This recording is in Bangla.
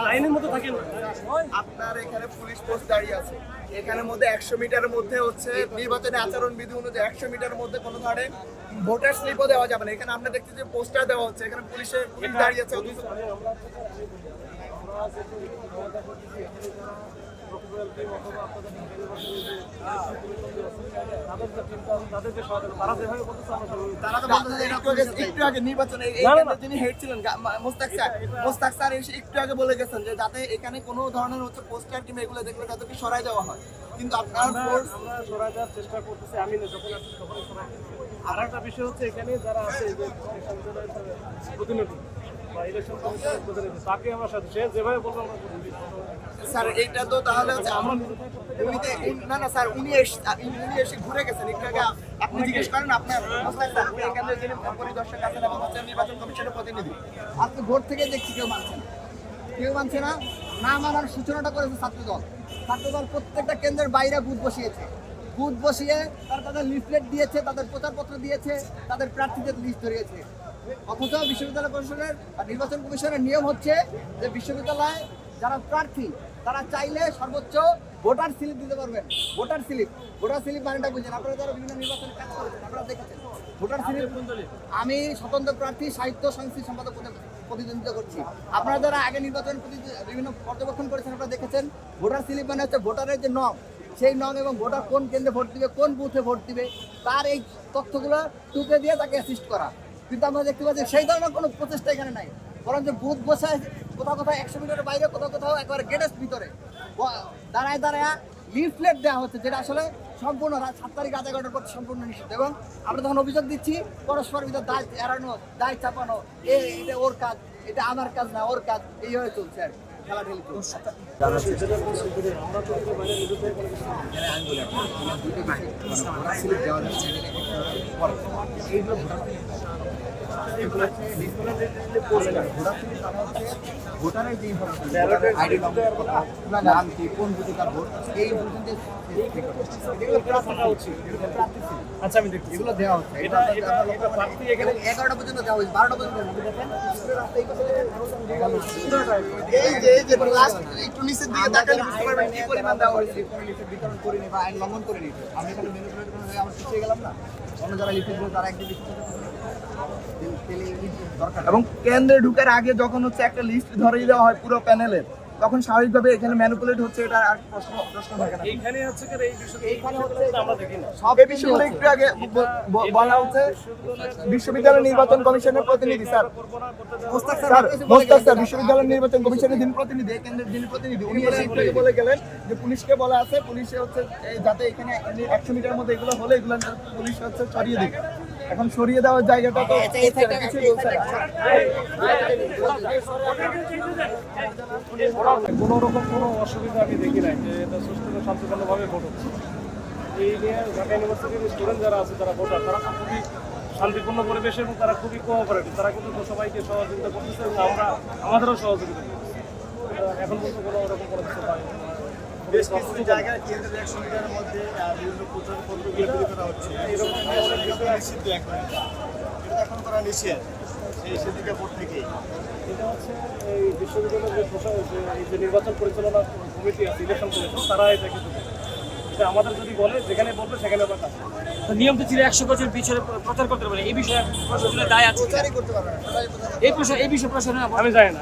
লাইনের মধ্যে থাকেন। আপনার এখানে পুলিশ পোস্ট দাঁড়িয়ে আছে, এখানের মধ্যে 100 মিটারের মধ্যে হচ্ছে নির্বাচনী আচরণ বিধি অনুযায়ী 100 মিটারের মধ্যে কোনো ধরনের ভোটার স্লিপও দেওয়া যাবে না। এখানে আমরা দেখছি যে পোস্টার দেওয়া হচ্ছে, এখানে পুলিশ দাঁড়িয়ে আছে। তারা তো বলতেছে একটু আগে নির্বাচনে যিনি হেড ছিলেন মোস্তাক স্যার এসে একটু আগে বলে গেছেন যে যাতে এখানে কোনো ধরনের হচ্ছে পোস্টার কিংবা এগুলো দেখলে তাদেরকে সরাই দেওয়া হয়, কিন্তু আপনার ফোর্স সরাই দেওয়ার চেষ্টা করতেছে। আমি না যখন আসছি তখন সরাই। আর একটা বিষয় হচ্ছে এখানে যারা আছে যে প্রতিনিধি বা ইলেকশন কমিশনের প্রতিনিধি তাকে আমার সাথে সে যেভাবে বলবো আমরা স্যার এইটা তো তাহলে হচ্ছে আমরা না স্যার উনি এসে ঘুরে গেছেন একটু আগে। আপনি জিজ্ঞেস করেন আপনার মোস্তাক স্যার এখানে যিনি পরিদর্শক আছেন এবং হচ্ছে নির্বাচন কমিশনের প্রতিনিধি, আজকে ভোট থেকে দেখছি কেউ মানছে না। না মানার সূচনাটা করেছে ছাত্রদল। প্রত্যেকটা কেন্দ্রের বাইরে বুথ বসিয়ে তাদের লিফলেট দিয়েছে, তাদের প্রচারপত্র দিয়েছে, তাদের প্রার্থীদের লিস্ট ধরিয়েছে। অথচ বিশ্ববিদ্যালয় প্রশাসনের নির্বাচন কমিশনের নিয়ম হচ্ছে যে বিশ্ববিদ্যালয় যারা প্রার্থী তারা চাইলে সর্বোচ্চ ভোটার স্লিপ দিতে পারবেন। ভোটার স্লিপ মানেটা বুঝেন আপনারা যারা বিভিন্ন নির্বাচনে কাজ করেছেন, আপনারা দেখেছেন ভোটার স্লিপ। আমি স্বতন্ত্র প্রার্থী সাহিত্য সংস্কৃতি সম্পাদক প্রতিদ্বন্দ্বিতা করছি। আপনারা যারা আগে নির্বাচন বিভিন্ন পর্যবেক্ষণ করেছেন আপনারা দেখেছেন ভোটার স্লিপ মানে হচ্ছে ভোটারের যে নং, সেই নং এবং ভোটার কোন কেন্দ্রে ভোট দিবে, কোন বুথে ভোট দিবে, তার এই তথ্যগুলো টুকে দিয়ে তাকে অ্যাসিস্ট করা। কিন্তু আমরা দেখতে পাচ্ছি সেই ধরনের কোনো প্রচেষ্টা এখানে নাই, বরং যে বুথ বসায় কোথাও 100 মিটারের বাইরে, কোথাও একবারে গেটের ভিতরে দাঁড়ায় লিফলেট দেওয়া হচ্ছে, যেটা আসলে সম্পূর্ণ 7 তারিখ রাত 11টার পর সম্পূর্ণ নিষিদ্ধ। এবং আমরা তখন অভিযোগ দিচ্ছি পরস্পর ভিতরে দায় এড়ানো, দায় চাপানো, এটা ওর কাজ, এটা আমার কাজ না ওর কাজ, এইভাবে চলছে আর খেলাঢেলি চলছে। ভোটারের যে আইডি নাম কি, কোন বুথে তার ভোট, এই বুথে আচ্ছা আমি দেখছি এগুলো দেওয়া হচ্ছে। এটা 11টা পর্যন্ত দেওয়া হয়েছে, 12টা পর্যন্ত এই যে লাস্ট একটু নিচের দিকে তাকালে বুঝতে পারবেন কি পরিমাণ দেওয়া হয়েছে। কোনো লিফলেট বিতরণ করিনি বা আইন লঙ্ঘন করিনি। আমি এখানে ম্যানিপুলেট হয়ে আমরা পিছিয়ে গেলাম না। অন্য যারা লিফলেট দিল তারা একদিন এবং কেন্দ্রে ঢুকার আগে যখন হচ্ছে একটা লিস্ট ধরিয়ে দেওয়া হয় পুরো প্যানেলের, তখন স্বাভাবিকভাবে এখানে ম্যানিপুলেট হচ্ছে, এটা আর প্রশ্ন থাকে না। এইখানে হচ্ছে এই বিষয় এইখানে হচ্ছে আমরা দেখি না সব এই বিষয়গুলো একটু আগে বলা হচ্ছে বিশ্ববিদ্যালয় নির্বাচন কমিশনের প্রতিনিধি স্যার মোস্তাক স্যার বিশ্ববিদ্যালয় নির্বাচন কমিশনের যিনি প্রতিনিধি, কেন্দ্রের যিনি প্রতিনিধি, উনি এসে একটু আগে বলে গেলেন যে পুলিশকে বলা আছে, পুলিশে হচ্ছে যাতে এখানে 100 মিটারের মধ্যে এগুলো হলে এগুলো পুলিশ হচ্ছে সরিয়ে দিবে। এখন সরিয়ে দেওয়ার জায়গাটা তো কিছু বলছে কোনো রকম কোনো অসুবিধা আমি দেখি নাই, যে এটা সুস্থ শান্তিপূর্ণভাবে ভোট হচ্ছে। এই নিয়ে ঢাকা ইউনিভার্সিটির স্টুডেন্ট যারা আছে, যারা ভোটার, তারা খুবই শান্তিপূর্ণ পরিবেশে এবং তারা খুবই কোঅপারেটিভ। তারা কিন্তু সবাইকে সহযোগিতা করতেছে এবং আমরা আমাদেরও সহযোগিতা করতেছি। এখন পর্যন্ত কোনো রকম কোনো কিছু পাই বেশ কিছু জায়গায় কেন্দ্রের 100 মিটারের মধ্যে বিভিন্ন প্রচারপত্র বিক্রি করা হচ্ছে, এরকম নিষিদ্ধ এখন, এটা এখন করা নিষেধ সেদিকে ভোট থেকেই। এটা হচ্ছে এই বিশ্ববিদ্যালয়ের যে নির্বাচন পরিচালনা কমিটি আছে, ইলেকশন কমিশন, তারা এটাকে এটা আমাদের যদি বলে যেখানে বলবে সেখানে আমরা কাজ করব। নিয়ম তো ছিল 100 গজের পিছনে প্রচার করতে পারে, এই বিষয়ে প্রশাসনের দায় আছে, প্রচারই করতে পারবে না। এই বিষয়ে প্রশাসনের আমি জানি না।